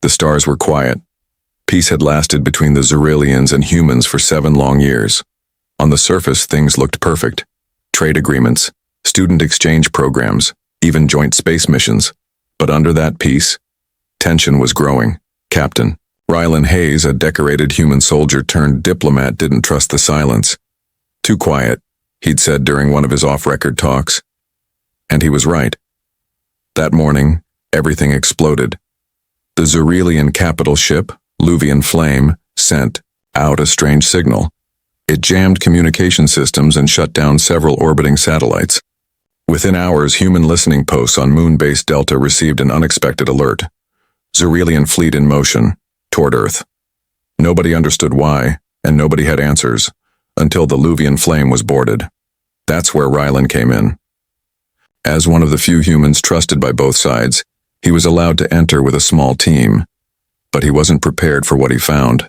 The stars were quiet. Peace had lasted between the Xerillians and humans for 7 long years. On the surface, things looked perfect. Trade agreements, student exchange programs, even joint space missions. But under that peace, tension was growing. Captain Rylan Hayes, a decorated human soldier turned diplomat, didn't trust the silence. Too quiet, he'd said during one of his off-record talks. And he was right. That morning, everything exploded. The Xerillian capital ship, Luvian Flame, sent out a strange signal. It jammed communication systems and shut down several orbiting satellites. Within hours, human listening posts on moon-based Delta received an unexpected alert. Xerillian fleet in motion, toward Earth. Nobody understood why, and nobody had answers, until the Luvian Flame was boarded. That's where Rylan came in. As one of the few humans trusted by both sides, he was allowed to enter with a small team, but he wasn't prepared for what he found.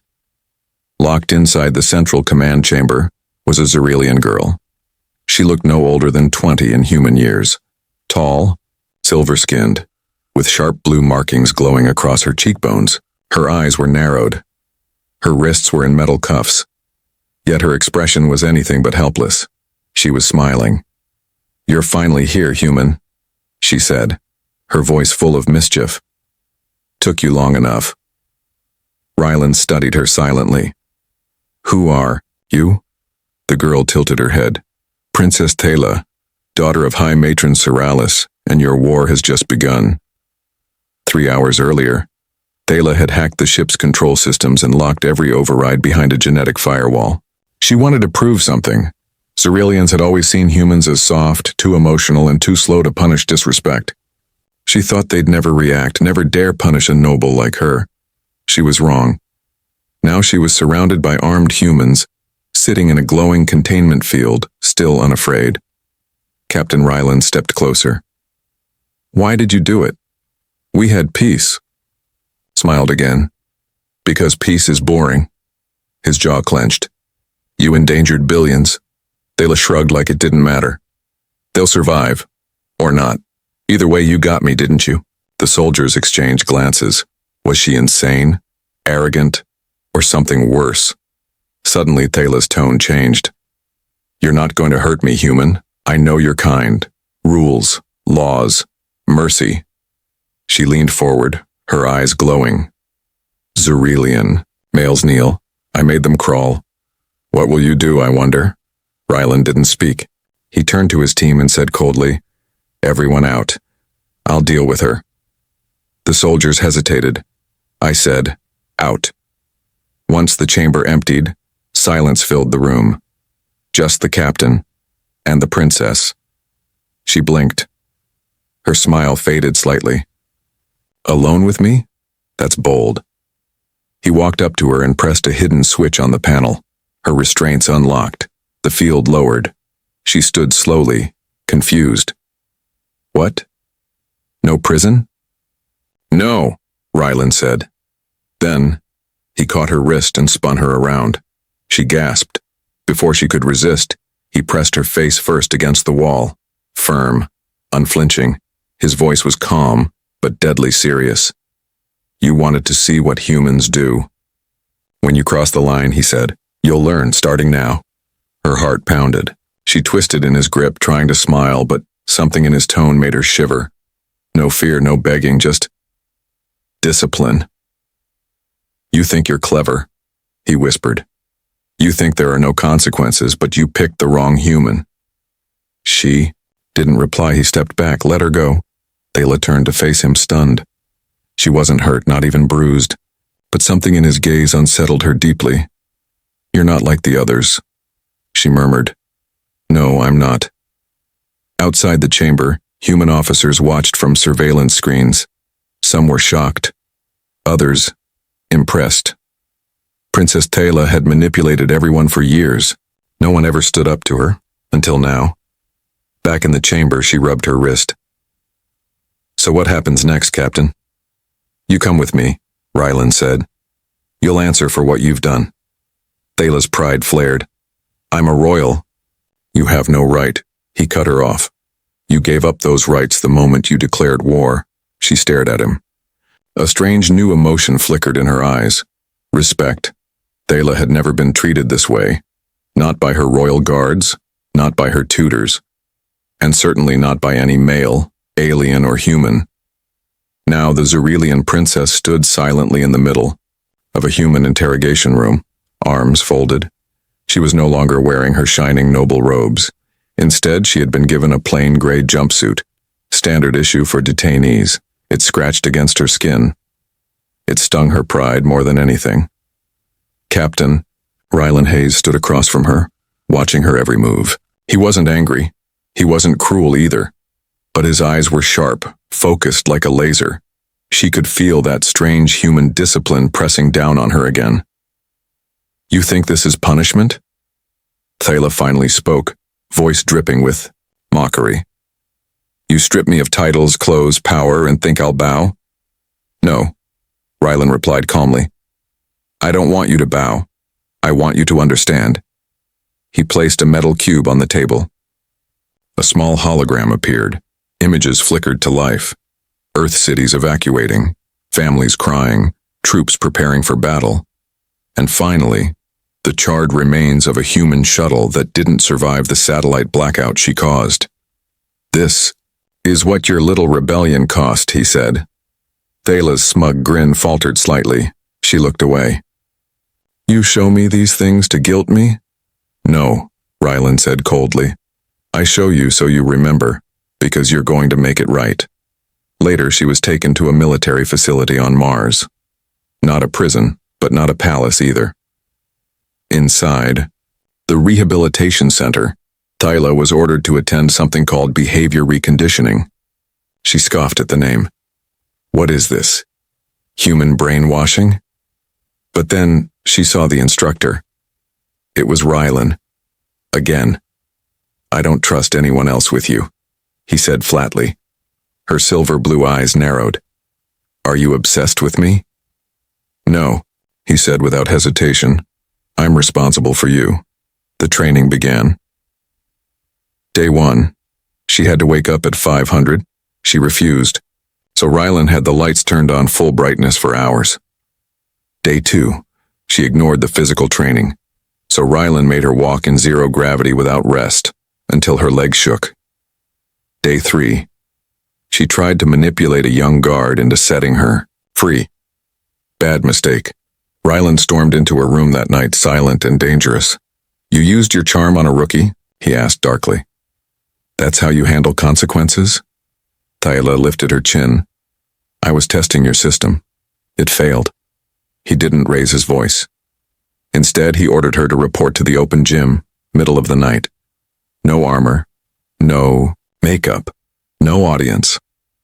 Locked inside the central command chamber was a Xerillian girl. She looked no older than 20 in human years, tall, silver-skinned, with sharp blue markings glowing across her cheekbones. Her eyes were narrowed. Her wrists were in metal cuffs. Yet her expression was anything but helpless. She was smiling. "You're finally here, human," she said, her voice full of mischief. "Took you long enough." Rylan studied her silently. "Who are you?" The girl tilted her head. "Princess Tayla, daughter of High Matron Seralis, and your war has just begun." 3 hours earlier, Tayla had hacked the ship's control systems and locked every override behind a genetic firewall. She wanted to prove something. Xerillians had always seen humans as soft, too emotional, and too slow to punish disrespect. She thought they'd never react, never dare punish a noble like her. She was wrong. Now she was surrounded by armed humans, sitting in a glowing containment field, still unafraid. Captain Rylan stepped closer. "Why did you do it?" "We had peace." Smiled again. "Because peace is boring." His jaw clenched. "You endangered billions." Tayla shrugged like it didn't matter. "They'll survive. Or not. Either way, you got me, didn't you?" The soldiers exchanged glances. Was she insane? Arrogant? Or something worse? Suddenly, Tayla's tone changed. "You're not going to hurt me, human. I know your kind. Rules, laws, mercy." She leaned forward, her eyes glowing. "Xerillian. Males kneel. I made them crawl. What will you do, I wonder?" Rylan didn't speak. He turned to his team and said coldly, "Everyone out. I'll deal with her." The soldiers hesitated. I said, "Out." Once the chamber emptied, silence filled the room. Just the captain and the princess. She blinked. Her smile faded slightly. "Alone with me? That's bold." He walked up to her and pressed a hidden switch on the panel. Her restraints unlocked. The field lowered. She stood slowly, confused. "What? No prison?" "No," Rylan said. Then, he caught her wrist and spun her around. She gasped. Before she could resist, he pressed her face first against the wall. Firm, unflinching. His voice was calm, but deadly serious. "You wanted to see what humans do. When you cross the line," he said, "you'll learn, starting now." Her heart pounded. She twisted in his grip, trying to smile, but something in his tone made her shiver. No fear, no begging, just discipline. "You think you're clever," he whispered. "You think there are no consequences, but you picked the wrong human." She didn't reply. He stepped back. "Let her go." Tayla turned to face him, stunned. She wasn't hurt, not even bruised, but something in his gaze unsettled her deeply. "You're not like the others," she murmured. "No, I'm not." Outside the chamber, human officers watched from surveillance screens. Some were shocked. Others, impressed. Princess Tayla had manipulated everyone for years. No one ever stood up to her, until now. Back in the chamber, she rubbed her wrist. "So what happens next, Captain?" "You come with me," Rylan said. "You'll answer for what you've done." Tayla's pride flared. "I'm a royal." "You have no right," he cut her off. "You gave up those rights the moment you declared war." She stared at him. A strange new emotion flickered in her eyes. Respect. Thela had never been treated this way. Not by her royal guards, not by her tutors, and certainly not by any male, alien or human. Now the Zerelian princess stood silently in the middle of a human interrogation room, arms folded. She was no longer wearing her shining noble robes. Instead, she had been given a plain gray jumpsuit, standard issue for detainees. It scratched against her skin. It stung her pride more than anything. Captain, Rylan Hayes stood across from her, watching her every move. He wasn't angry. He wasn't cruel either. But his eyes were sharp, focused like a laser. She could feel that strange human discipline pressing down on her again. You think this is punishment? Thela finally spoke, voice dripping with mockery. You strip me of titles, clothes, power, and think I'll bow? No, Rylan replied calmly. I don't want you to bow. I want you to understand. He placed a metal cube on the table. A small hologram appeared. Images flickered to life. Earth cities evacuating, families crying, troops preparing for battle. And finally, the charred remains of a human shuttle that didn't survive the satellite blackout she caused. This is what your little rebellion cost, he said. Thela's smug grin faltered slightly. She looked away. You show me these things to guilt me? No, Rylan said coldly. I show you so you remember, because you're going to make it right. Later, she was taken to a military facility on Mars. Not a prison, but not a palace either. Inside, the rehabilitation center, Thela was ordered to attend something called behavior reconditioning. She scoffed at the name. What is this? Human brainwashing? But then she saw the instructor. It was Rylan. Again. I don't trust anyone else with you, he said flatly. Her silver blue eyes narrowed. Are you obsessed with me? No, he said without hesitation. I'm responsible for you. The training began. Day 1. She had to wake up at 500. She refused. So Rylan had the lights turned on full brightness for hours. Day 2. She ignored the physical training. So Rylan made her walk in zero gravity without rest, until her legs shook. Day 3. She tried to manipulate a young guard into setting her free. Bad mistake. Rylan stormed into her room that night, silent and dangerous. You used your charm on a rookie? He asked darkly. That's how you handle consequences? Thela lifted her chin. I was testing your system. It failed. He didn't raise his voice. Instead, he ordered her to report to the open gym, middle of the night. No armor, no makeup, no audience.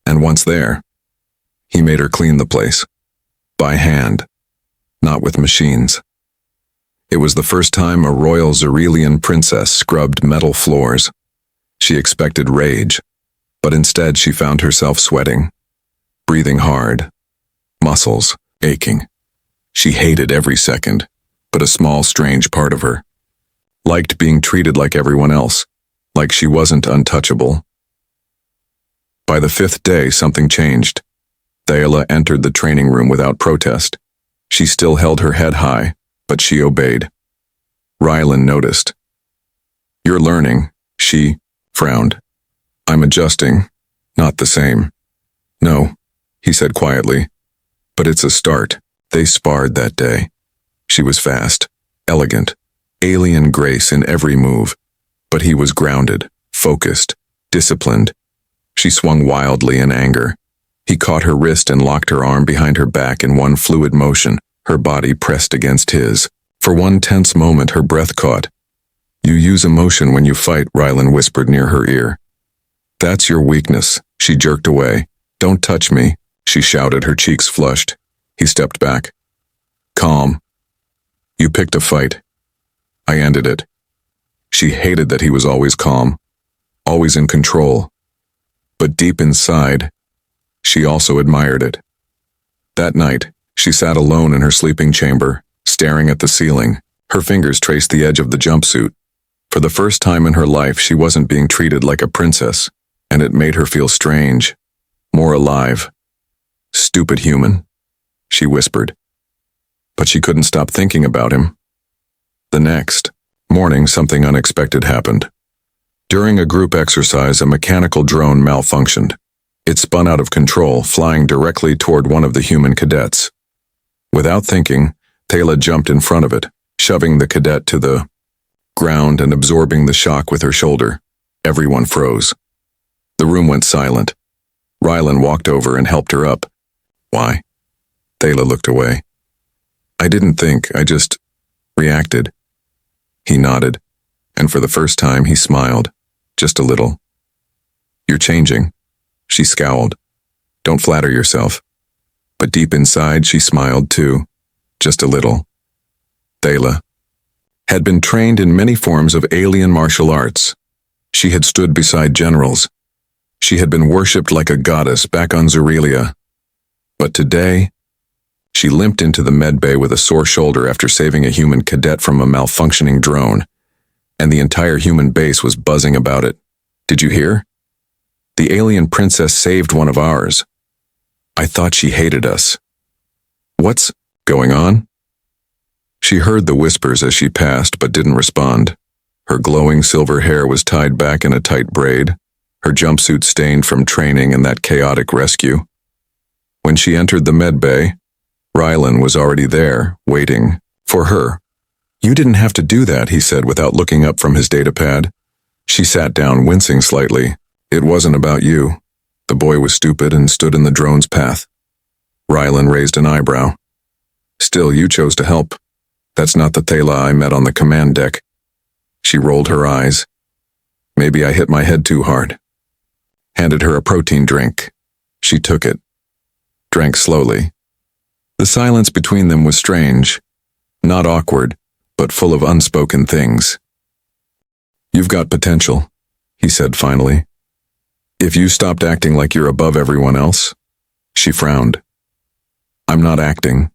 And once there, he made her clean the place. By hand, not with machines. It was the first time a royal Zerelian princess scrubbed metal floors. She expected rage, but instead she found herself sweating, breathing hard, muscles aching. She hated every second, but a small, strange part of her liked being treated like everyone else, like she wasn't untouchable. By the 5th day, something changed. Thela entered the training room without protest. She still held her head high, but she obeyed. Rylan noticed. You're learning, she frowned. I'm adjusting, not the same. No, he said quietly, but it's a start. They sparred that day. She was fast, elegant, alien grace in every move, but he was grounded, focused, disciplined. She swung wildly in anger. He caught her wrist and locked her arm behind her back in one fluid motion, her body pressed against his. For one tense moment, her breath caught. You use emotion when you fight, Rylan whispered near her ear. That's your weakness, she jerked away. Don't touch me, she shouted, her cheeks flushed. He stepped back. Calm. You picked a fight. I ended it. She hated that he was always calm, always in control. But deep inside, she also admired it. That night, she sat alone in her sleeping chamber, staring at the ceiling. Her fingers traced the edge of the jumpsuit. For the first time in her life, she wasn't being treated like a princess, and it made her feel strange, more alive. Stupid human, she whispered. But she couldn't stop thinking about him. The next morning, something unexpected happened. During a group exercise, a mechanical drone malfunctioned. It spun out of control, flying directly toward one of the human cadets. Without thinking, Tayla jumped in front of it, shoving the cadet to the ground and absorbing the shock with her shoulder. Everyone froze. The room went silent. Rylan walked over and helped her up. Why? Tayla looked away. I didn't think, I just reacted. He nodded, and for the first time he smiled, just a little. You're changing. She scowled. Don't flatter yourself. But deep inside she smiled too, just a little. Tayla had been trained in many forms of alien martial arts. She had stood beside generals. She had been worshipped like a goddess back on Zerelia. But today, she limped into the medbay with a sore shoulder after saving a human cadet from a malfunctioning drone, and the entire human base was buzzing about it. Did you hear? The alien princess saved one of ours. I thought she hated us. What's going on? She heard the whispers as she passed but didn't respond. Her glowing silver hair was tied back in a tight braid, her jumpsuit stained from training and that chaotic rescue. When she entered the medbay, Rylan was already there, waiting for her. You didn't have to do that, he said without looking up from his datapad. She sat down, wincing slightly. It wasn't about you. The boy was stupid and stood in the drone's path. Rylan raised an eyebrow. Still, you chose to help. That's not the Tayla I met on the command deck. She rolled her eyes. Maybe I hit my head too hard. Handed her a protein drink. She took it. Drank slowly. The silence between them was strange. Not awkward, but full of unspoken things. You've got potential, he said finally. If you stopped acting like you're above everyone else. She frowned. I'm not acting.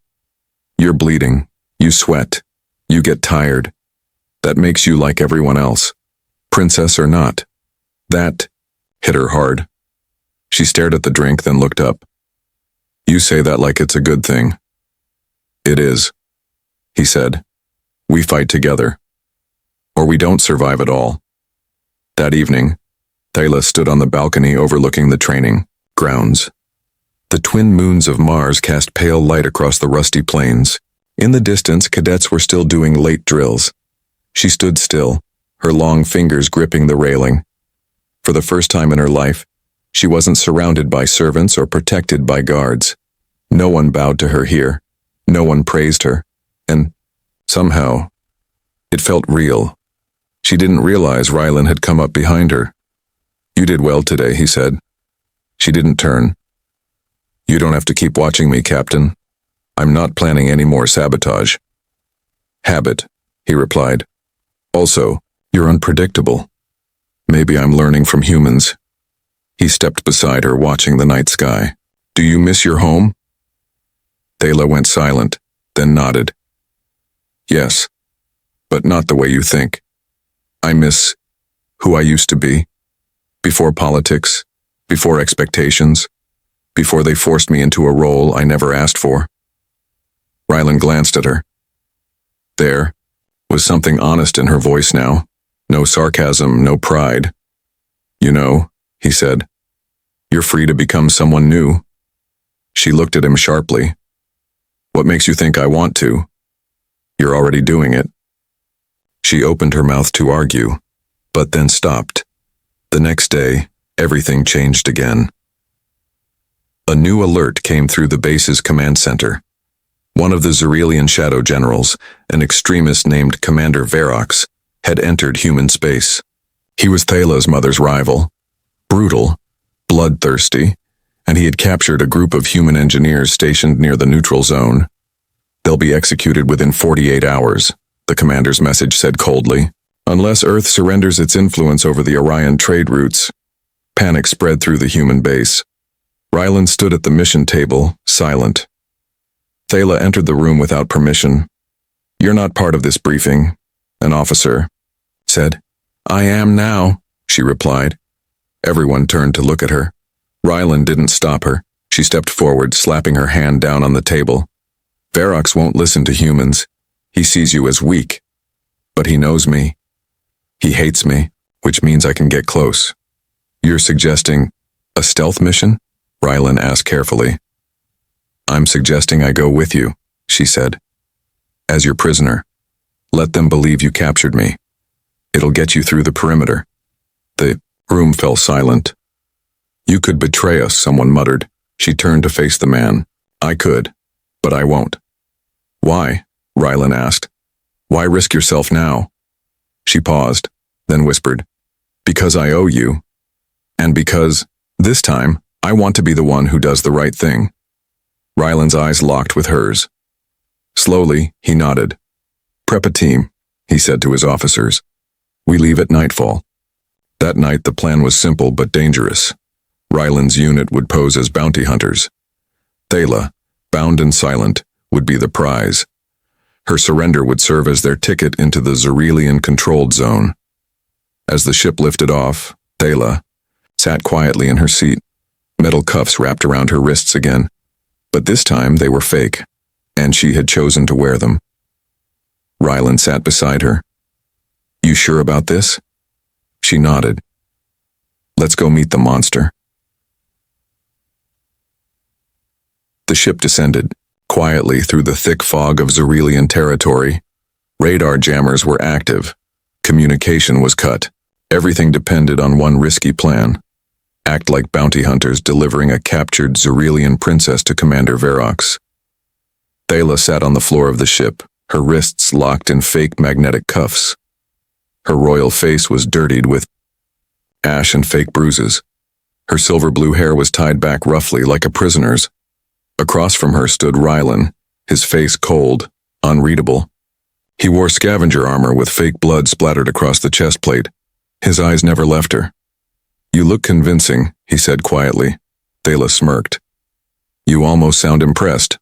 You're bleeding. You sweat. You get tired. That makes you like everyone else. Princess or not. That hit her hard. She stared at the drink, then looked up. You say that like it's a good thing. It is, he said. We fight together. Or we don't survive at all. That evening, Tayla stood on the balcony overlooking the training grounds. The twin moons of Mars cast pale light across the rusty plains. In the distance, cadets were still doing late drills. She stood still, her long fingers gripping the railing. For the first time in her life, she wasn't surrounded by servants or protected by guards. No one bowed to her here. No one praised her. And somehow, it felt real. She didn't realize Rylan had come up behind her. You did well today, he said. She didn't turn. You don't have to keep watching me, Captain. I'm not planning any more sabotage. Habit, he replied. Also, you're unpredictable. Maybe I'm learning from humans. He stepped beside her, watching the night sky. Do you miss your home? Tayla went silent, then nodded. Yes, but not the way you think. I miss who I used to be. Before politics, before expectations, before they forced me into a role I never asked for. Rylan glanced at her. There was something honest in her voice now. No sarcasm, no pride. You know, he said, you're free to become someone new. She looked at him sharply. What makes you think I want to? You're already doing it. She opened her mouth to argue, but then stopped. The next day, everything changed again. A new alert came through the base's command center. One of the Zerelian shadow generals, an extremist named Commander Verox, had entered human space. He was Tayla's mother's rival, brutal, bloodthirsty, and he had captured a group of human engineers stationed near the neutral zone. They'll be executed within 48 hours, the commander's message said coldly, unless Earth surrenders its influence over the Orion trade routes. Panic spread through the human base. Rylan stood at the mission table, silent. Tayla entered the room without permission. You're not part of this briefing, an officer said. I am now, she replied. Everyone turned to look at her. Rylan didn't stop her. She stepped forward, slapping her hand down on the table. Verox won't listen to humans. He sees you as weak. But he knows me. He hates me, which means I can get close. You're suggesting a stealth mission? Rylan asked carefully. I'm suggesting I go with you, she said. As your prisoner. Let them believe you captured me. It'll get you through the perimeter. The room fell silent. You could betray us, someone muttered. She turned to face the man. I could, but I won't. Why? Rylan asked. Why risk yourself now? She paused, then whispered, because I owe you. And because, this time, I want to be the one who does the right thing. Rylan's eyes locked with hers. Slowly, he nodded. Prep a team, he said to his officers. We leave at nightfall. That night the plan was simple but dangerous. Rylan's unit would pose as bounty hunters. Thala, bound and silent, would be the prize. Her surrender would serve as their ticket into the Zerelian-controlled zone. As the ship lifted off, Thala sat quietly in her seat, metal cuffs wrapped around her wrists again. But this time they were fake, and she had chosen to wear them. Rylan sat beside her. You sure about this? She nodded. Let's go meet the monster. The ship descended, quietly through the thick fog of Zerelian territory. Radar jammers were active. Communication was cut. Everything depended on one risky plan. Act like bounty hunters delivering a captured Zerelian princess to Commander Verox. Thala sat on the floor of the ship, her wrists locked in fake magnetic cuffs. Her royal face was dirtied with ash and fake bruises. Her silver blue hair was tied back roughly like a prisoner's. Across from her stood Rylan, his face cold, unreadable. He wore scavenger armor with fake blood splattered across the chest plate. His eyes never left her. You look convincing, he said quietly. Thala smirked. You almost sound impressed.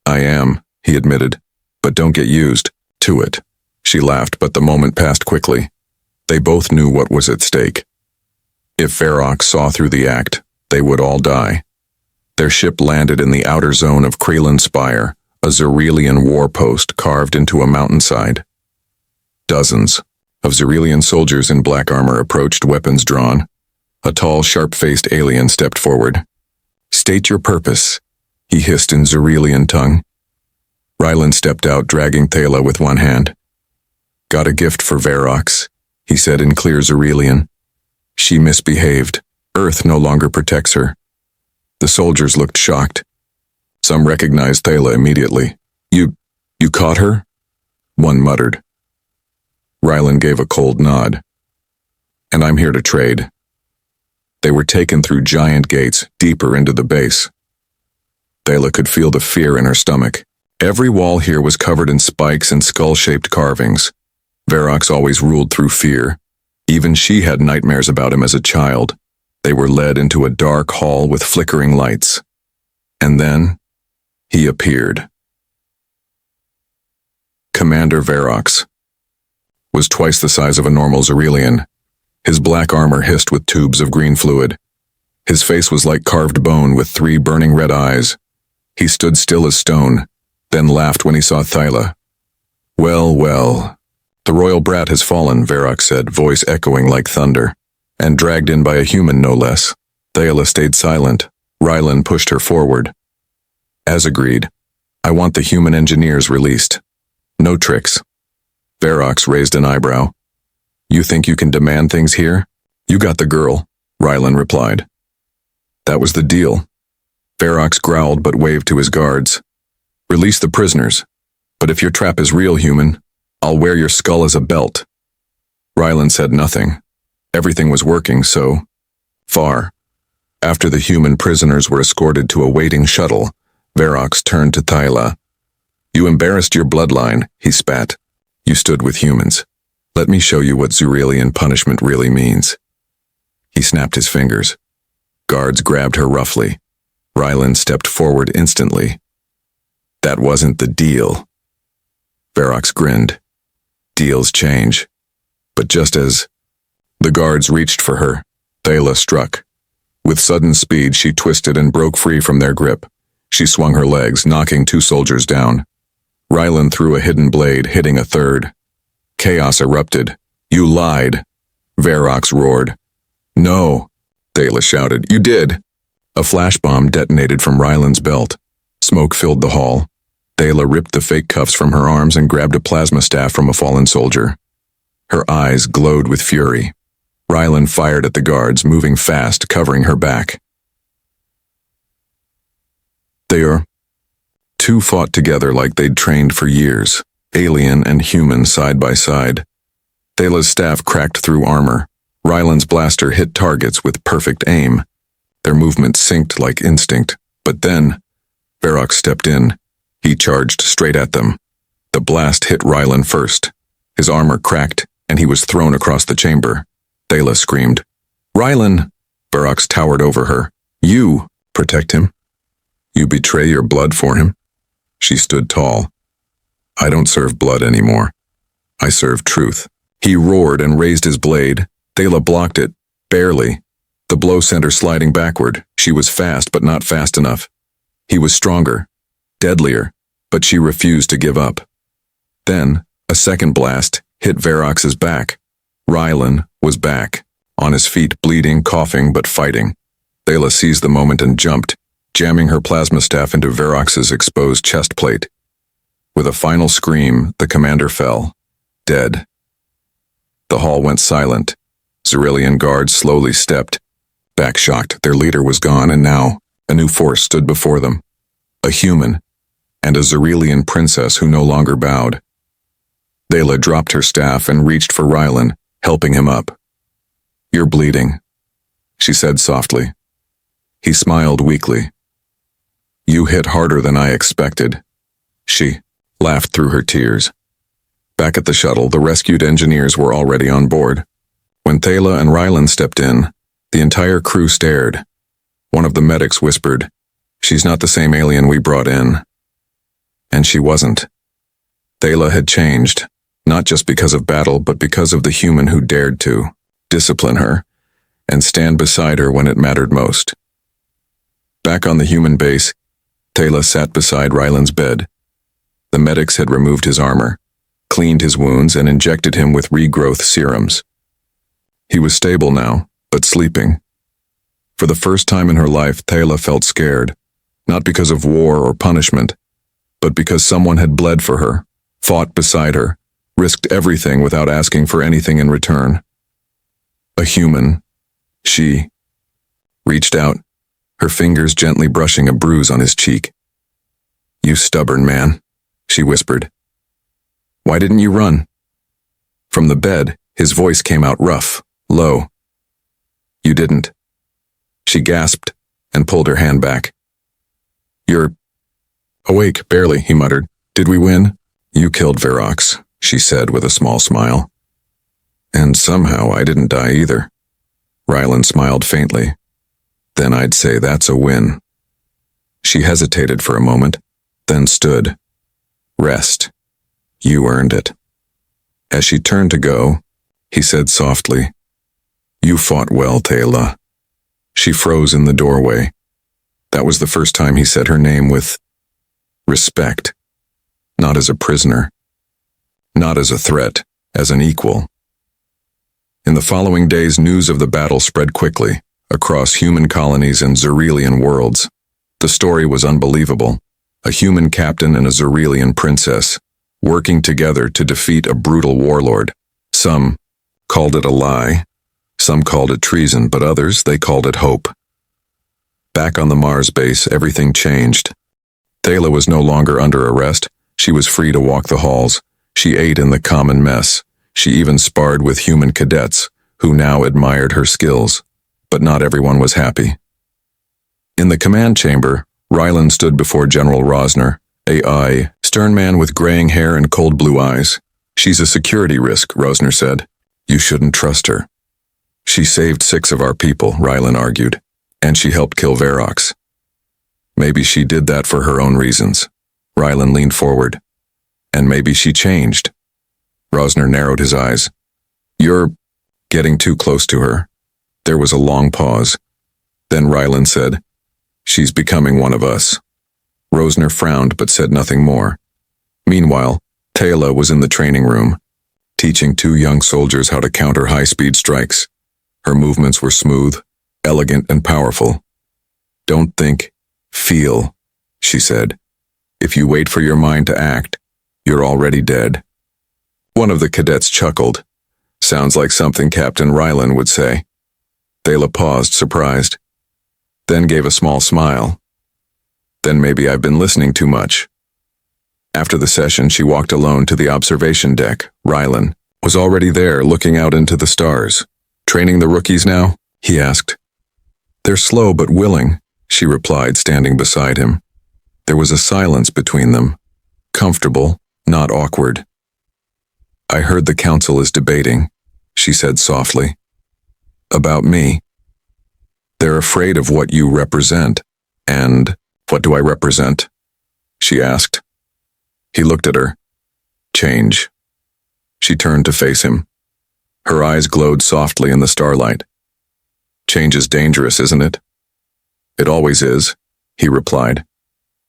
I am, he admitted, but don't get used to it. She laughed, but the moment passed quickly. They both knew what was at stake. If Verox saw through the act, they would all die. Their ship landed in the outer zone of Krelan Spire, a Zerelian war post carved into a mountainside. Dozens of Zerelian soldiers in black armor approached, weapons drawn. A tall, sharp-faced alien stepped forward. State your purpose, he hissed in Zerelian tongue. Rylan stepped out, dragging Thala with one hand. Got a gift for Verox, he said in clear Zerelian. She misbehaved. Earth no longer protects her. The soldiers looked shocked. Some recognized Thala immediately. You caught her? One muttered. Rylan gave a cold nod. And I'm here to trade. They were taken through giant gates, deeper into the base. Thala could feel the fear in her stomach. Every wall here was covered in spikes and skull-shaped carvings. Verox always ruled through fear. Even she had nightmares about him as a child. They were led into a dark hall with flickering lights. And then, he appeared. Commander Verox was twice the size of a normal Zerelian. His black armor hissed with tubes of green fluid. His face was like carved bone with 3 burning red eyes. He stood still as stone, then laughed when he saw Thala. Well, well, the royal brat has fallen, Verox said, voice echoing like thunder. And dragged in by a human, no less. Thala stayed silent. Rylan pushed her forward. As agreed, I want the human engineers released. No tricks. Verox raised an eyebrow. You think you can demand things here? You got the girl, Rylan replied. That was the deal. Verox growled but waved to his guards. Release the prisoners. But if your trap is real, human, I'll wear your skull as a belt. Rylan said nothing. Everything was working so far. After the human prisoners were escorted to a waiting shuttle, Verox turned to Thala. You embarrassed your bloodline, he spat. You stood with humans. Let me show you what Zerelian punishment really means. He snapped his fingers. Guards grabbed her roughly. Rylan stepped forward instantly. That wasn't the deal. Verox grinned. Deals change. But just as the guards reached for her, Thala struck. With sudden speed, she twisted and broke free from their grip. She swung her legs, knocking 2 soldiers down. Rylan threw a hidden blade, hitting a third. Chaos erupted. "You lied," Verox roared. "No," Thela shouted. "You did." A flash bomb detonated from Rylan's belt. Smoke filled the hall. Thela ripped the fake cuffs from her arms and grabbed a plasma staff from a fallen soldier. Her eyes glowed with fury. Rylan fired at the guards, moving fast, covering her back. Two fought together like they'd trained for years, alien and human side by side. Thela's staff cracked through armor. Rylan's blaster hit targets with perfect aim. Their movements synced like instinct. But then, Verox stepped in. He charged straight at them. The blast hit Rylan first. His armor cracked, and he was thrown across the chamber. Thela screamed. "Rylan!" Verox towered over her. "You protect him? You betray your blood for him?" She stood tall. "I don't serve blood anymore. I serve truth." He roared and raised his blade. Thela blocked it, barely. The blow sent her sliding backward. She was fast, but not fast enough. He was stronger, deadlier, but she refused to give up. Then, a second blast hit Verox's back. Rylan was back, on his feet, bleeding, coughing, but fighting. Thela seized the moment and jumped, jamming her plasma staff into Verox's exposed chest plate. With a final scream, the commander fell, dead. The hall went silent. Xyrillian guards slowly stepped. Back shocked, their leader was gone, and now a new force stood before them. A human, and a Xyrillian princess who no longer bowed. Thela dropped her staff and reached for Rylan, helping him up. "You're bleeding," she said softly. He smiled weakly. "You hit harder than I expected." She laughed through her tears. Back at the shuttle, the rescued engineers were already on board. When Thela and Rylan stepped in, the entire crew stared. One of the medics whispered, "She's not the same alien we brought in." And she wasn't. Thela had changed, not just because of battle, but because of the human who dared to discipline her and stand beside her when it mattered most. Back on the human base, Thela sat beside Rylan's bed. The medics had removed his armor, cleaned his wounds, and injected him with regrowth serums. He was stable now, but sleeping. For the first time in her life, Thela felt scared, not because of war or punishment, but because someone had bled for her, fought beside her, risked everything without asking for anything in return. A human. She reached out, her fingers gently brushing a bruise on his cheek. "You stubborn man," she whispered. "Why didn't you run?" From the bed, his voice came out rough, low. "You didn't." She gasped and pulled her hand back. "You're awake, barely," he muttered. "Did we win?" "You killed Verox," she said with a small smile. "And somehow I didn't die either." Rylan smiled faintly. "Then I'd say that's a win." She hesitated for a moment, then stood. "Rest. You earned it." As she turned to go, he said softly, "You fought well, Thela." She froze in the doorway. That was the first time he said her name with respect. Not as a prisoner. Not as a threat, as an equal. In the following days, news of the battle spread quickly, across human colonies and Xyrillian worlds. The story was unbelievable. A human captain and a Xyrillian princess, working together to defeat a brutal warlord. Some called it a lie. Some called it treason, but others, they called it hope. Back on the Mars base, everything changed. Thela was no longer under arrest. She was free to walk the halls. She ate in the common mess. She even sparred with human cadets, who now admired her skills. But not everyone was happy. In the command chamber, Rylan stood before General Rosner, a stern man with graying hair and cold blue eyes. "She's a security risk," Rosner said. "You shouldn't trust her." "She saved 6 of our people," Rylan argued, "and she helped kill Verox." "Maybe she did that for her own reasons." Rylan leaned forward. "And maybe she changed." Rosner narrowed his eyes. "You're getting too close to her." There was a long pause. Then Rylan said, "She's becoming one of us." Rosner frowned but said nothing more. Meanwhile, Taylor was in the training room, teaching two young soldiers how to counter high-speed strikes. Her movements were smooth, elegant, and powerful. "Don't think, feel," she said. "If you wait for your mind to act, you're already dead." One of the cadets chuckled. "Sounds like something Captain Rylan would say." Thela paused, surprised, then gave a small smile. "Then maybe I've been listening too much." After the session, she walked alone to the observation deck. Rylan was already there, looking out into the stars. "Training the rookies now?" he asked. "They're slow but willing," she replied, standing beside him. There was a silence between them, comfortable, not awkward. "I heard the council is debating," she said softly. "About me. They're afraid of what you represent." "And what do I represent?" she asked. He looked at her. "Change." She turned to face him. Her eyes glowed softly in the starlight. "Change is dangerous, isn't it?" "It always is," he replied.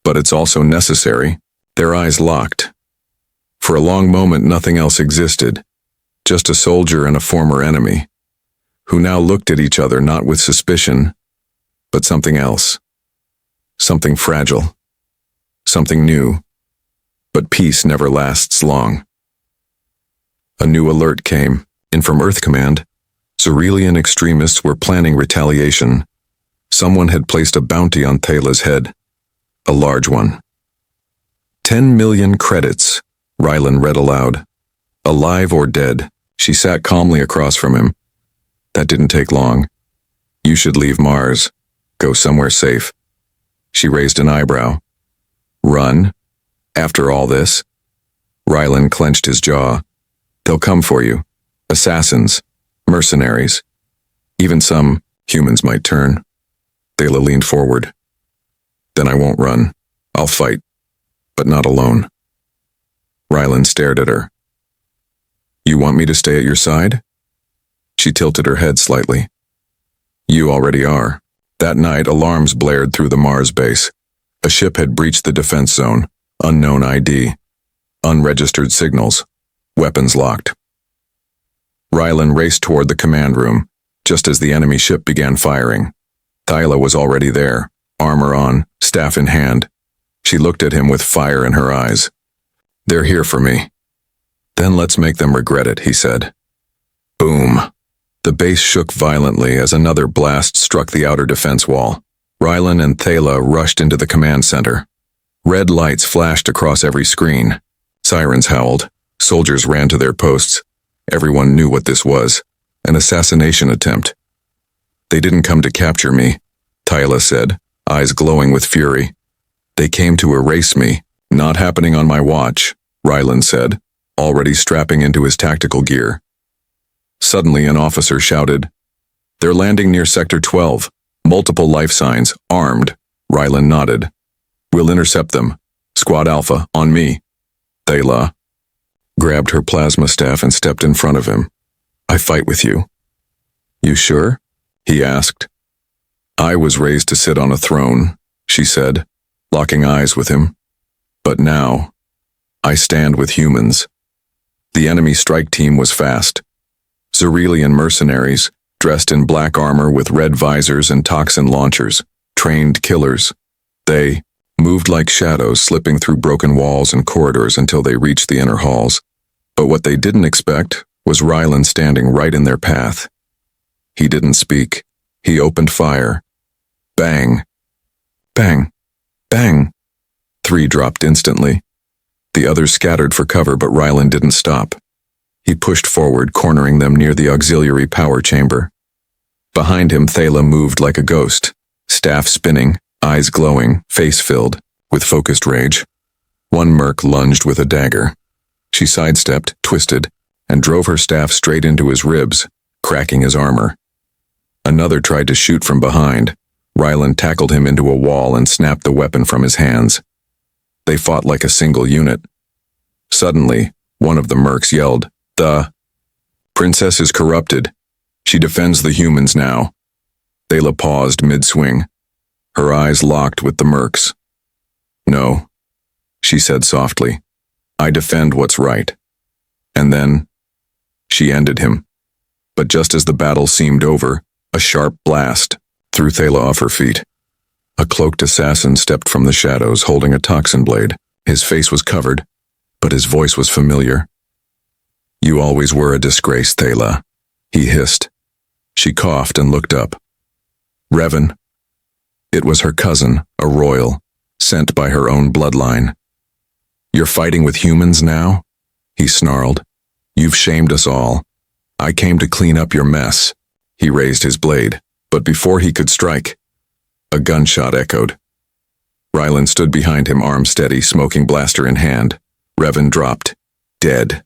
"But it's also necessary." Their eyes locked. For a long moment, nothing else existed, just a soldier and a former enemy, who now looked at each other not with suspicion, but something else. Something fragile. Something new. But peace never lasts long. A new alert came in from Earth Command. Zerelian extremists were planning retaliation. Someone had placed a bounty on Thela's head. A large one. 10 million credits, Rylan read aloud. "Alive or dead." She sat calmly across from him. "That didn't take long. You should leave Mars. Go somewhere safe." She raised an eyebrow. "Run? After all this?" Rylan clenched his jaw. "They'll come for you. Assassins. Mercenaries. Even some humans might turn." Thela leaned forward. "Then I won't run. I'll fight. But not alone." Rylan stared at her. "You want me to stay at your side?" She tilted her head slightly. "You already are." That night, alarms blared through the Mars base. A ship had breached the defense zone. Unknown ID. Unregistered signals. Weapons locked. Rylan raced toward the command room, just as the enemy ship began firing. Thyla was already there, armor on, staff in hand. She looked at him with fire in her eyes. "They're here for me." "Then let's make them regret it," he said. Boom. The base shook violently as another blast struck the outer defense wall. Rylan and Thela rushed into the command center. Red lights flashed across every screen. Sirens howled. Soldiers ran to their posts. Everyone knew what this was. An assassination attempt. "They didn't come to capture me," Thyla said, eyes glowing with fury. "They came to erase me." "Not happening on my watch," Rylan said, already strapping into his tactical gear. Suddenly, an officer shouted, "They're landing near Sector 12. Multiple life signs, armed." Rylan nodded. "We'll intercept them. Squad Alpha, on me." Thela grabbed her plasma staff and stepped in front of him. "I fight with you." "You sure?" he asked. "I was raised to sit on a throne," she said, locking eyes with him. "But now, I stand with humans." The enemy strike team was fast. Zerelian mercenaries, dressed in black armor with red visors and toxin launchers, trained killers. They moved like shadows, slipping through broken walls and corridors until they reached the inner halls. But what they didn't expect was Rylan standing right in their path. He didn't speak. He opened fire. Bang. Bang. Bang. 3 dropped instantly. The others scattered for cover, but Rylan didn't stop. He pushed forward, cornering them near the auxiliary power chamber. Behind him, Thela moved like a ghost, staff spinning, eyes glowing, face filled with focused rage. One merc lunged with a dagger. She sidestepped, twisted, and drove her staff straight into his ribs, cracking his armor. Another tried to shoot from behind. Rylan tackled him into a wall and snapped the weapon from his hands. They fought like a single unit. Suddenly, one of the mercs yelled, "The Princess is corrupted. She defends the humans now." Thela paused mid-swing. Her eyes locked with the mercs. No, she said softly. I defend what's right. And then, she ended him. But just as the battle seemed over, a sharp blast threw Thela off her feet. A cloaked assassin stepped from the shadows holding a toxin blade. His face was covered, but his voice was familiar. You always were a disgrace, Thela, he hissed. She coughed and looked up. Revan. It was her cousin, a royal, sent by her own bloodline. You're fighting with humans now? He snarled. You've shamed us all. I came to clean up your mess. He raised his blade, but before he could strike, a gunshot echoed. Rylan stood behind him, arm steady, smoking blaster in hand. Revan dropped, dead.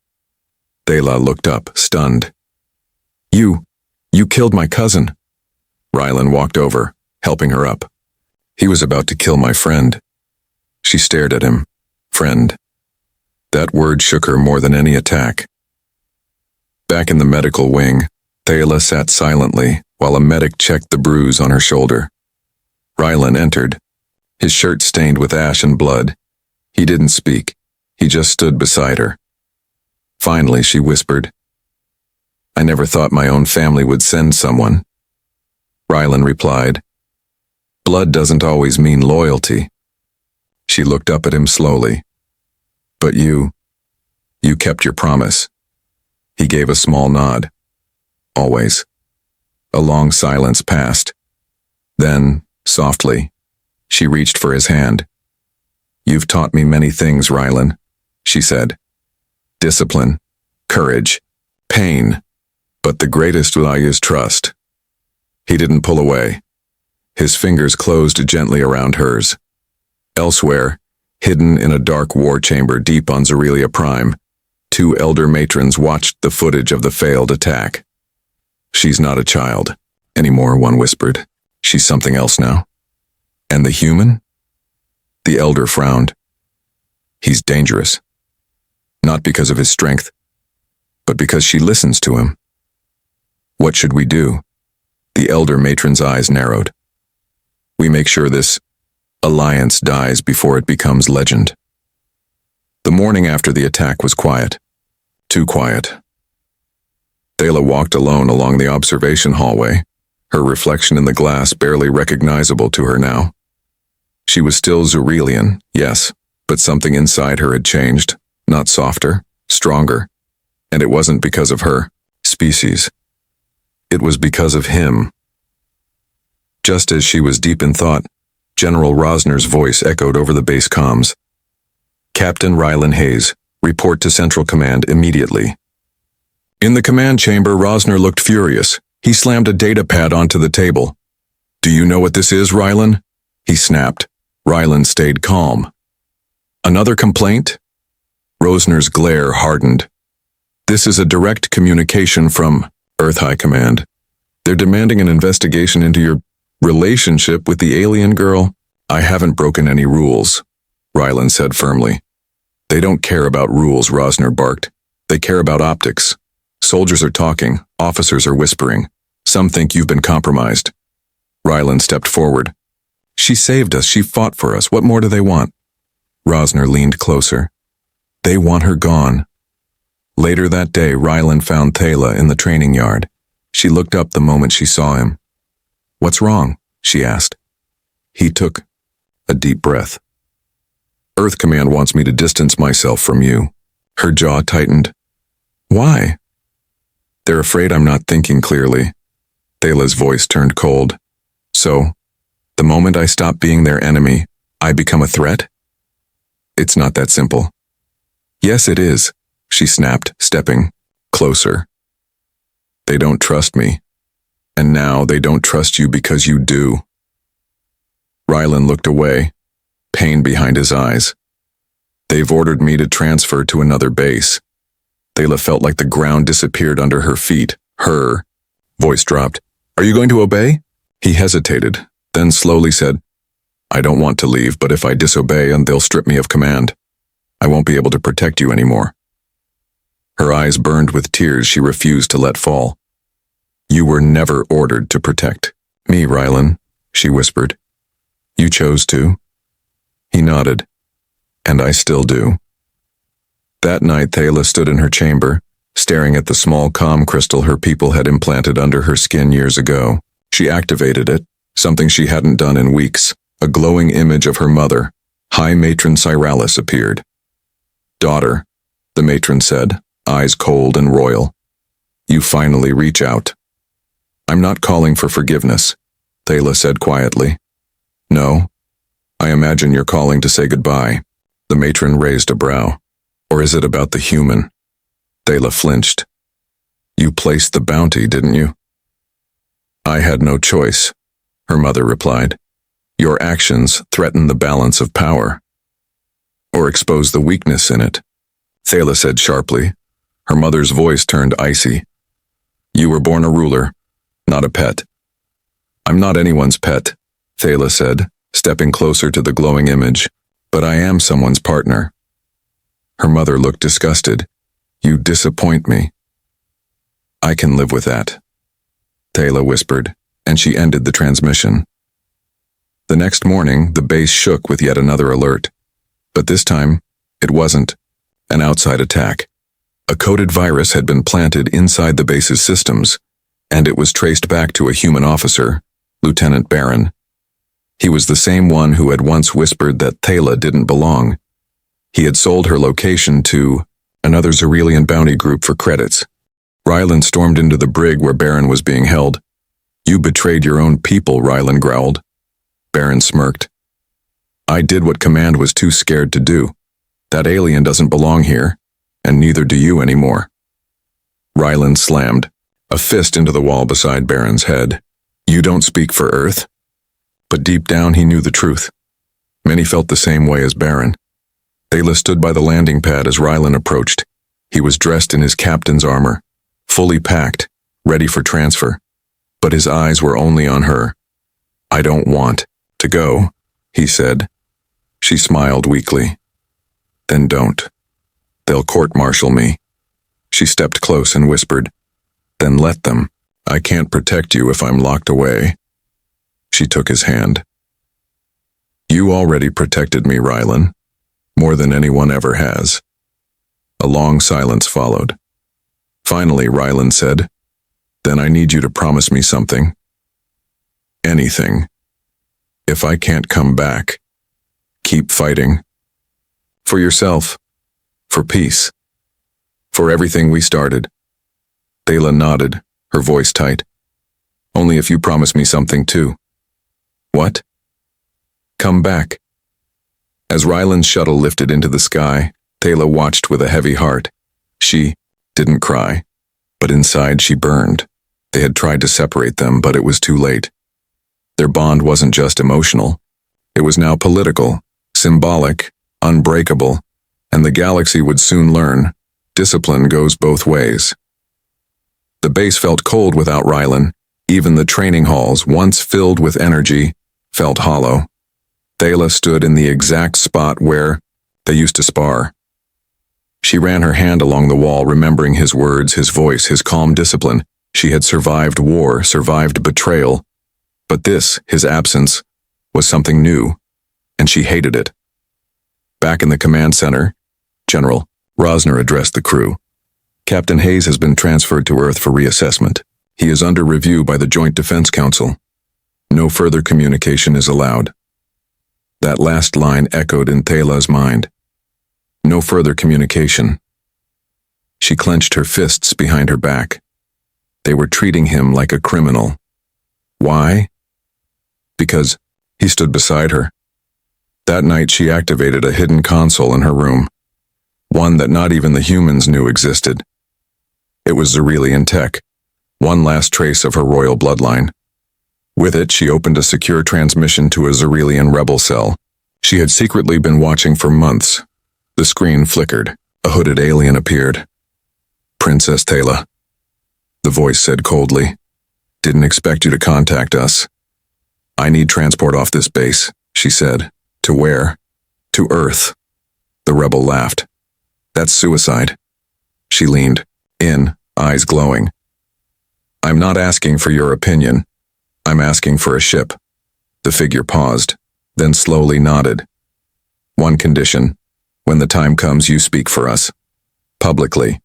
Thela looked up, stunned. You killed my cousin. Rylan walked over, helping her up. He was about to kill my friend. She stared at him. Friend. That word shook her more than any attack. Back in the medical wing, Thela sat silently while a medic checked the bruise on her shoulder. Rylan entered, his shirt stained with ash and blood. He didn't speak. He just stood beside her. Finally, she whispered, I never thought my own family would send someone. Rylan replied, Blood doesn't always mean loyalty. She looked up at him slowly. But you kept your promise. He gave a small nod. Always. A long silence passed. Then, softly, she reached for his hand. You've taught me many things, Rylan, she said. Discipline, courage, pain, but the greatest value is trust. He didn't pull away. His fingers closed gently around hers. Elsewhere, hidden in a dark war chamber deep on Zerelia Prime, two elder matrons watched the footage of the failed attack. She's not a child anymore, one whispered. She's something else now. And the human? The elder frowned. He's dangerous. Not because of his strength, but because she listens to him. What should we do? The elder matron's eyes narrowed. We make sure this alliance dies before it becomes legend. The morning after the attack was quiet. Too quiet. Thela walked alone along the observation hallway, her reflection in the glass barely recognizable to her now. She was still Zerelian, yes, but something inside her had changed, not softer, stronger. And it wasn't because of her species. It was because of him. Just as she was deep in thought, General Rosner's voice echoed over the base comms. Captain Rylan Hayes, report to Central Command immediately. In the command chamber, Rosner looked furious. He slammed a data pad onto the table. Do you know what this is, Rylan? He snapped. Rylan stayed calm. Another complaint? Rosner's glare hardened. This is a direct communication from Earth High Command. They're demanding an investigation into your relationship with the alien girl. I haven't broken any rules, Rylan said firmly. They don't care about rules, Rosner barked. They care about optics. Soldiers are talking, officers are whispering. Some think you've been compromised. Rylan stepped forward. She saved us, she fought for us, what more do they want? Rosner leaned closer. They want her gone. Later that day, Rylan found Thela in the training yard. She looked up the moment she saw him. What's wrong? She asked. He took a deep breath. Earth Command wants me to distance myself from you. Her jaw tightened. Why? They're afraid I'm not thinking clearly. Thela's voice turned cold. So, the moment I stop being their enemy, I become a threat? It's not that simple. Yes, it is, she snapped, stepping closer. They don't trust me. And now they don't trust you because you do. Rylan looked away, pain behind his eyes. They've ordered me to transfer to another base. Thela felt like the ground disappeared under her feet. Her voice dropped. Are you going to obey? He hesitated, then slowly said, I don't want to leave, but if I disobey, and they'll strip me of command. I won't be able to protect you anymore. Her eyes burned with tears she refused to let fall. You were never ordered to protect. Me, Rylan, she whispered. You chose to? He nodded. And I still do. That night, Thala stood in her chamber, staring at the small comm crystal her people had implanted under her skin years ago. She activated it, something she hadn't done in weeks. A glowing image of her mother, High Matron Cyralis, appeared. Daughter, the matron said, eyes cold and royal. You finally reach out. I'm not calling for forgiveness, Thala said quietly. No, I imagine you're calling to say goodbye. The matron raised a brow. Or is it about the human? Thala flinched. You placed the bounty, didn't you? I had no choice, her mother replied. Your actions threaten the balance of power. Or expose the weakness in it, Thala said sharply. Her mother's voice turned icy. You were born a ruler, not a pet. I'm not anyone's pet, Thala said, stepping closer to the glowing image, but I am someone's partner. Her mother looked disgusted. You disappoint me. I can live with that, Thala whispered, and she ended the transmission. The next morning, the base shook with yet another alert. But this time, it wasn't an outside attack. A coded virus had been planted inside the base's systems, and it was traced back to a human officer, Lieutenant Baron. He was the same one who had once whispered that Thala didn't belong. He had sold her location to another Zerelian bounty group for credits. Rylan stormed into the brig where Baron was being held. You betrayed your own people, Rylan growled. Baron smirked. I did what Command was too scared to do. That alien doesn't belong here, and neither do you anymore. Rylan slammed a fist into the wall beside Baron's head. You don't speak for Earth? But deep down he knew the truth. Many felt the same way as Baron. Thala stood by the landing pad as Rylan approached. He was dressed in his captain's armor, fully packed, ready for transfer. But his eyes were only on her. I don't want to go, he said. She smiled weakly. Then don't. They'll court-martial me. She stepped close and whispered, Then let them. I can't protect you if I'm locked away. She took his hand. You already protected me, Rylan, more than anyone ever has. A long silence followed. Finally, Rylan said, Then I need you to promise me something. Anything. If I can't come back, keep fighting. For yourself. For peace. For everything we started. Thala nodded, her voice tight. Only if you promise me something too. What? Come back. As Rylan's shuttle lifted into the sky, Thala watched with a heavy heart. She didn't cry, but inside she burned. They had tried to separate them, but it was too late. Their bond wasn't just emotional. It was now political, symbolic, unbreakable, and the galaxy would soon learn. Discipline goes both ways. The base felt cold without Rylan. Even the training halls, once filled with energy, felt hollow. Thala stood in the exact spot where they used to spar. She ran her hand along the wall, remembering his words, his voice, his calm discipline. She had survived war, survived betrayal. But this, his absence, was something new, and she hated it. Back in the command center, General Rosner addressed the crew. Captain Hayes has been transferred to Earth for reassessment. He is under review by the Joint Defense Council. No further communication is allowed. That last line echoed in Thala's mind. No further communication. She clenched her fists behind her back. They were treating him like a criminal. Why? Because he stood beside her. That night she activated a hidden console in her room, one that not even the humans knew existed. It was Zerelian tech, one last trace of her royal bloodline. With it, she opened a secure transmission to a Zerelian rebel cell. She had secretly been watching for months. The screen flickered. A hooded alien appeared. Princess Thala, the voice said coldly. Didn't expect you to contact us. I need transport off this base, she said. To where? To Earth. The rebel laughed. That's suicide. She leaned in, eyes glowing. I'm not asking for your opinion. I'm asking for a ship. The figure paused, then slowly nodded. One condition. When the time comes, you speak for us. Publicly.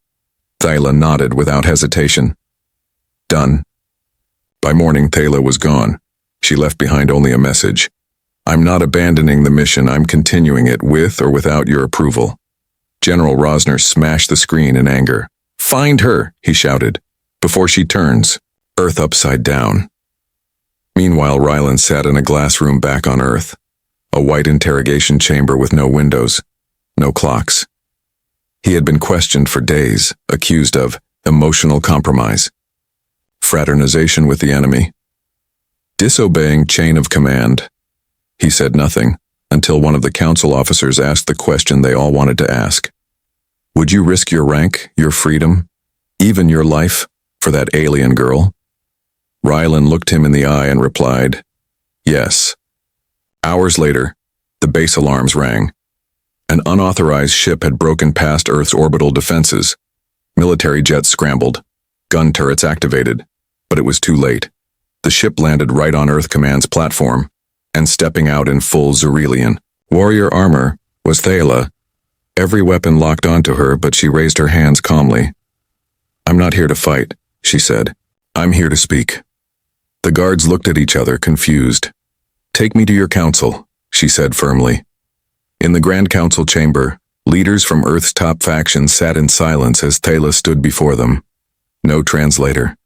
Thyla nodded without hesitation. Done. By morning, Thyla was gone. She left behind only a message. I'm not abandoning the mission, I'm continuing it with or without your approval. General Rosner smashed the screen in anger. Find her, he shouted, before she turns, Earth upside down. Meanwhile, Ryland sat in a glass room back on Earth. A white interrogation chamber with no windows, no clocks. He had been questioned for days, accused of emotional compromise, fraternization with the enemy, disobeying chain of command. He said nothing until one of the council officers asked the question they all wanted to ask. Would you risk your rank, your freedom, even your life, for that alien girl? Ryland looked him in the eye and replied, yes. Hours later, the base alarms rang. An unauthorized ship had broken past Earth's orbital defenses. Military jets scrambled, gun turrets activated, but it was too late. The ship landed right on Earth Command's platform, and stepping out in full Zerelian warrior armor was Thyla. Every weapon locked onto her, but she raised her hands calmly. I'm not here to fight, she said. I'm here to speak. The guards looked at each other, confused. Take me to your council, she said firmly. In the Grand Council chamber, leaders from Earth's top factions sat in silence as Thyla stood before them. No translator.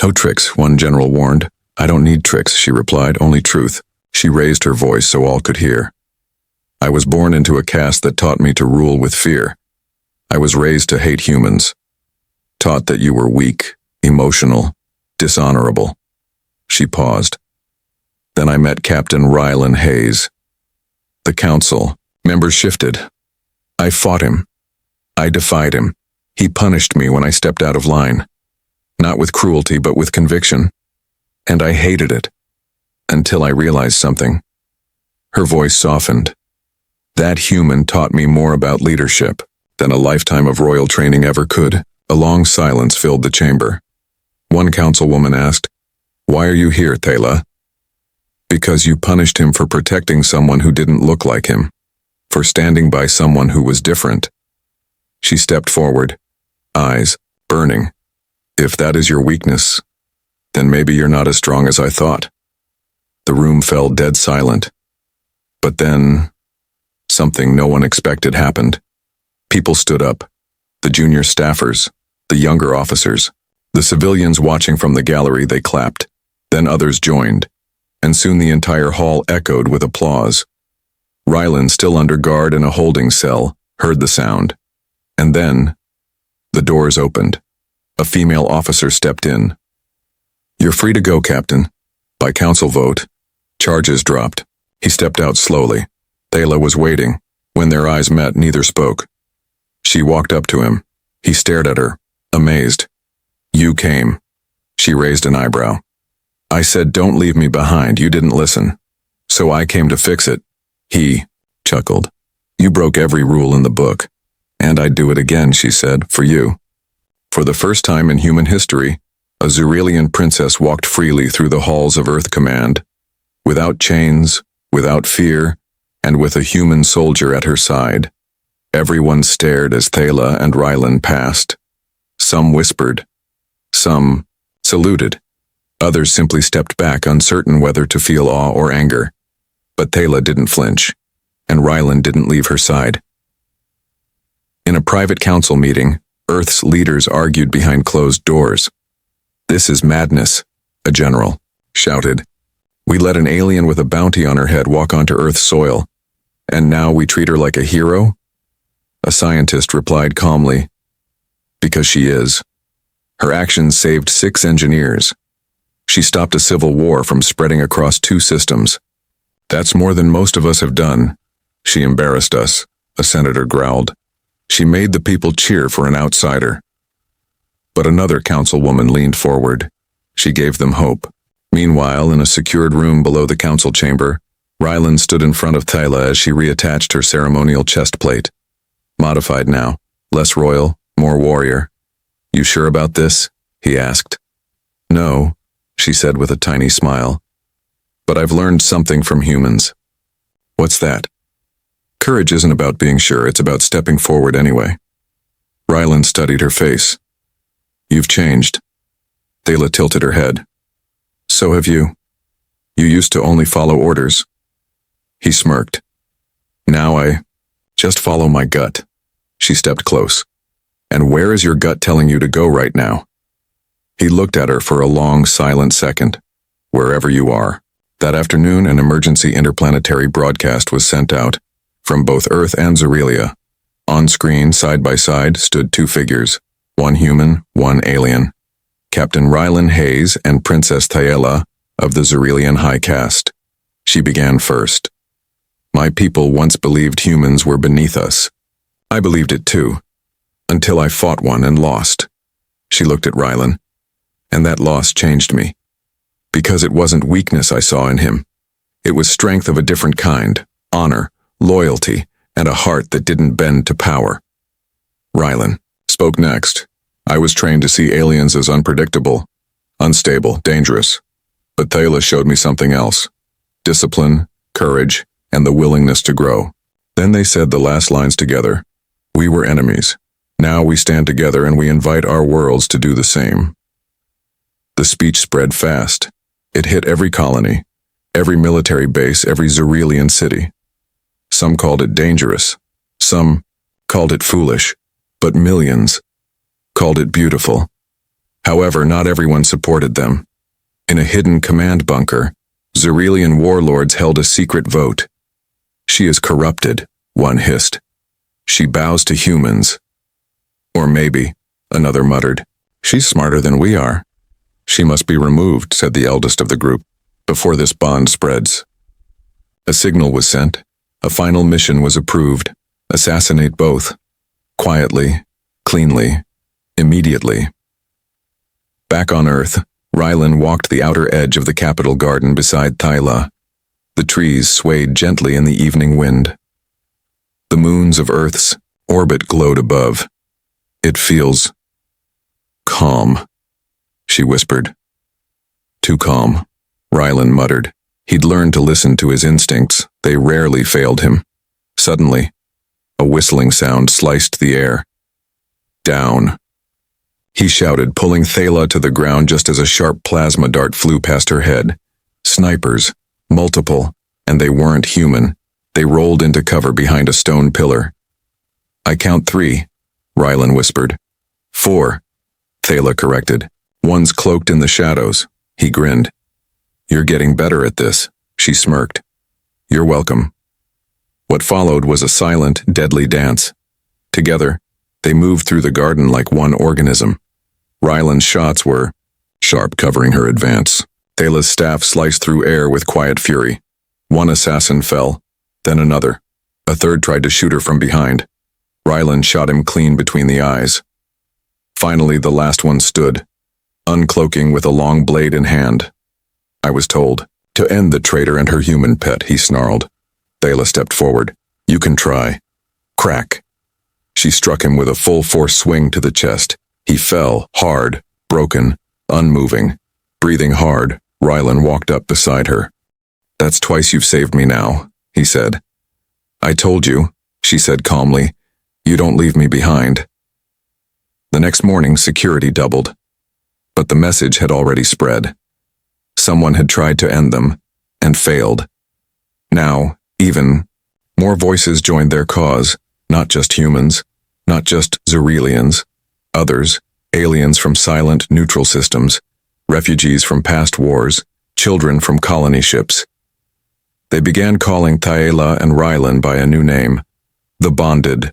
No tricks, one general warned. I don't need tricks, she replied, only truth. She raised her voice so all could hear. I was born into a caste that taught me to rule with fear. I was raised to hate humans. Taught that you were weak, emotional, dishonorable. She paused. Then I met Captain Ryland Hayes. The council. Members shifted. I fought him. I defied him. He punished me when I stepped out of line. Not with cruelty, but with conviction. And I hated it. Until I realized something. Her voice softened. That human taught me more about leadership than a lifetime of royal training ever could. A long silence filled the chamber. One councilwoman asked, Why are you here, Thyla? Because you punished him for protecting someone who didn't look like him. For standing by someone who was different. She stepped forward, eyes burning. If that is your weakness, then maybe you're not as strong as I thought. The room fell dead silent. But then, something no one expected happened. People stood up. The junior staffers, the younger officers, the civilians watching from the gallery, they clapped. Then others joined, and soon the entire hall echoed with applause. Ryland, still under guard in a holding cell, heard the sound. And then, the doors opened. A female officer stepped in. You're free to go, Captain. By council vote, charges dropped. He stepped out slowly. Thyla was waiting. When their eyes met, neither spoke. She walked up to him. He stared at her, amazed. You came. She raised an eyebrow. I said, don't leave me behind. You didn't listen. So I came to fix it. He chuckled. You broke every rule in the book. And I'd do it again, she said, for you. For the first time in human history, a Zerelian princess walked freely through the halls of Earth Command, without chains, without fear, and with a human soldier at her side. Everyone stared as Thyla and Ryland passed. Some whispered. Some saluted. Others simply stepped back, uncertain whether to feel awe or anger. But Thyla didn't flinch, and Ryland didn't leave her side. In a private council meeting, Earth's leaders argued behind closed doors. This is madness, a general shouted. We let an alien with a bounty on her head walk onto Earth's soil, and now we treat her like a hero? A scientist replied calmly, because she is. Her actions saved 6 engineers. She stopped a civil war from spreading across 2 systems. That's more than most of us have done. She embarrassed us, a senator growled. She made the people cheer for an outsider. But another councilwoman leaned forward. She gave them hope. Meanwhile, in a secured room below the council chamber, Ryland stood in front of Thyla as she reattached her ceremonial chest plate. Modified now, less royal, more warrior. You sure about this? He asked. No, she said with a tiny smile. But I've learned something from humans. What's that? Courage isn't about being sure, it's about stepping forward anyway. Rylan studied her face. You've changed. Thala tilted her head. So have you. You used to only follow orders. He smirked. Now I just follow my gut. She stepped close. And where is your gut telling you to go right now? He looked at her for a long, silent second. Wherever you are. That afternoon, an emergency interplanetary broadcast was sent out from both Earth and Zerelia. On screen, side by side, stood two figures, one human, one alien. Captain Rylan Hayes and Princess Thala of the Zerelian High Caste. She began first. My people once believed humans were beneath us. I believed it too, until I fought one and lost. She looked at Rylan, and that loss changed me. Because it wasn't weakness I saw in him. It was strength of a different kind, honor, loyalty, and a heart that didn't bend to power. Rylan spoke next. I was trained to see aliens as unpredictable, unstable, dangerous. But Thala showed me something else. Discipline, courage, and the willingness to grow. Then they said the last lines together. We were enemies. Now we stand together and we invite our worlds to do the same. The speech spread fast. It hit every colony, every military base, every Zerelian city. Some called it dangerous. Some called it foolish. But millions called it beautiful. However, not everyone supported them. In a hidden command bunker, Zerelian warlords held a secret vote. She is corrupted, one hissed. She bows to humans. Or maybe, another muttered, she's smarter than we are. She must be removed, said the eldest of the group, before this bond spreads. A signal was sent. A final mission was approved. Assassinate both. Quietly, cleanly, immediately. Back on Earth, Rylan walked the outer edge of the Capitol garden beside Thala. The trees swayed gently in the evening wind. The moons of Earth's orbit glowed above. It feels calm, she whispered. Too calm, Rylan muttered. He'd learned to listen to his instincts. They rarely failed him. Suddenly, a whistling sound sliced the air. Down. He shouted, pulling Thala to the ground just as a sharp plasma dart flew past her head. Snipers, multiple, and they weren't human. They rolled into cover behind a stone pillar. I count 3, Rylan whispered. 4, Thala corrected. One's cloaked in the shadows. He grinned. You're getting better at this, she smirked. You're welcome. What followed was a silent, deadly dance. Together, they moved through the garden like one organism. Rylan's shots were sharp, covering her advance. Thala's staff sliced through air with quiet fury. One assassin fell, then another. A third tried to shoot her from behind. Rylan shot him clean between the eyes. Finally, the last one stood, uncloaking with a long blade in hand. I was told to end the traitor and her human pet, he snarled. Thala stepped forward. You can try. Crack. She struck him with a full-force swing to the chest. He fell, hard, broken, unmoving. Breathing hard, Rylan walked up beside her. That's twice you've saved me now, he said. I told you, she said calmly. You don't leave me behind. The next morning, security doubled. But the message had already spread. Someone had tried to end them, and failed. Now, even more voices joined their cause, not just humans, not just Zerelians, others, aliens from silent, neutral systems, refugees from past wars, children from colony ships. They began calling Thala and Rylan by a new name, the Bonded.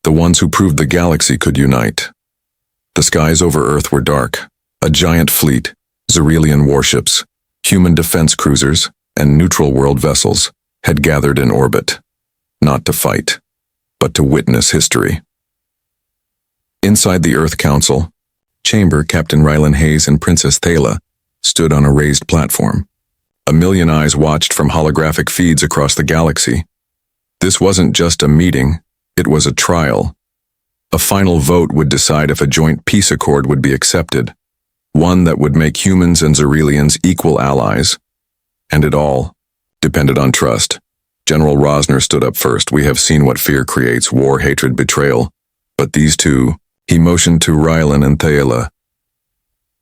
The ones who proved the galaxy could unite. The skies over Earth were dark. A giant fleet, Zerelian warships, human defense cruisers, and neutral world vessels had gathered in orbit, not to fight, but to witness history. Inside the Earth Council chamber, Captain Rylan Hayes and Princess Thala stood on a raised platform. A million eyes watched from holographic feeds across the galaxy. This wasn't just a meeting, it was a trial. A final vote would decide if a joint peace accord would be accepted. one that would make humans and Zerelians equal allies. And it all depended on trust. General Rosner stood up first. We have seen what fear creates, war, hatred, betrayal. But these two, he motioned to Rylan and Thaela.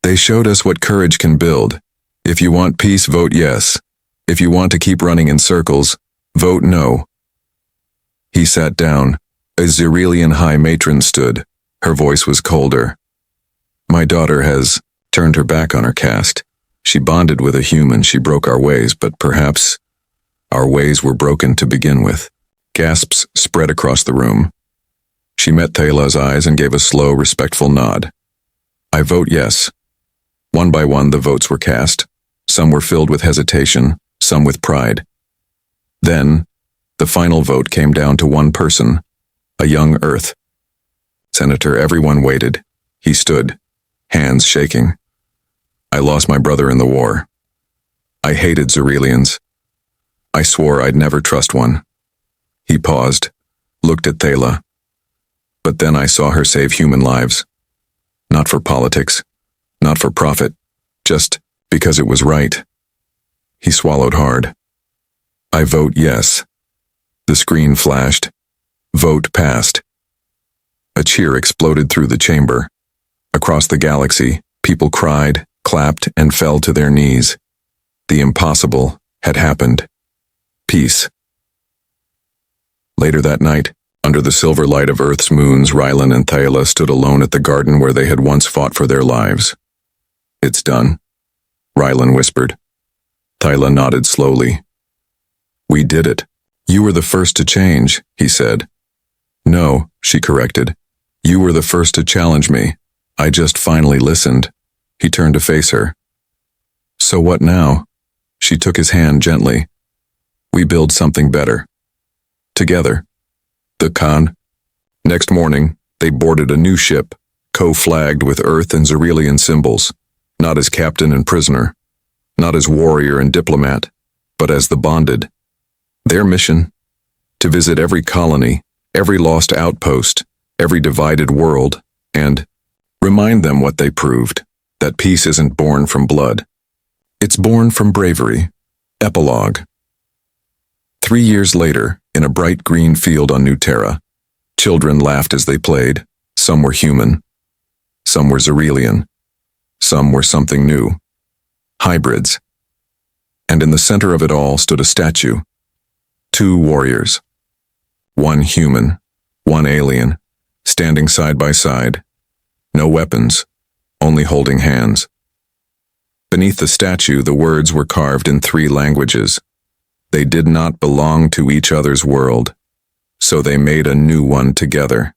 They showed us what courage can build. If you want peace, vote yes. If you want to keep running in circles, vote no. He sat down. A Zerelian high matron stood. Her voice was colder. My daughter has turned her back on her caste. She bonded with a human. She broke our ways, but perhaps our ways were broken to begin with. Gasps spread across the room. She met Thaela's eyes and gave a slow, respectful nod. I vote yes. One by one, the votes were cast. Some were filled with hesitation, some with pride. Then, the final vote came down to one person, a young Earth. Senator, everyone waited. He stood, hands shaking. I lost my brother in the war. I hated Zerelians. I swore I'd never trust one. He paused, looked at Thaela. But then I saw her save human lives. Not for politics, not for profit, just because it was right. He swallowed hard. I vote yes. The screen flashed. Vote passed. A cheer exploded through the chamber. Across the galaxy, people cried, clapped, and fell to their knees. The impossible had happened. Peace. Later that night, under the silver light of Earth's moons, Rylan and Thaela stood alone at the garden where they had once fought for their lives. It's done, Rylan whispered. Thaela nodded slowly. We did it. You were the first to change, he said. No, she corrected. You were the first to challenge me. I just finally listened. He turned to face her. So what now? She took his hand gently. We build something better. Together. The Khan. Next morning, they boarded a new ship, co-flagged with Earth and Zerelian symbols, not as captain and prisoner, not as warrior and diplomat, but as the bonded. Their mission? To visit every colony, every lost outpost, every divided world, and remind them what they proved, that peace isn't born from blood. It's born from bravery. Epilogue. 3 years later, in a bright green field on New Terra, children laughed as they played. Some were human. Some were Zerelian. Some were something new. Hybrids. And in the center of it all stood a statue. 2 warriors. One human, one alien, standing side by side. No weapons, only holding hands. Beneath the statue, the words were carved in 3 languages. They did not belong to each other's world, so they made a new one together.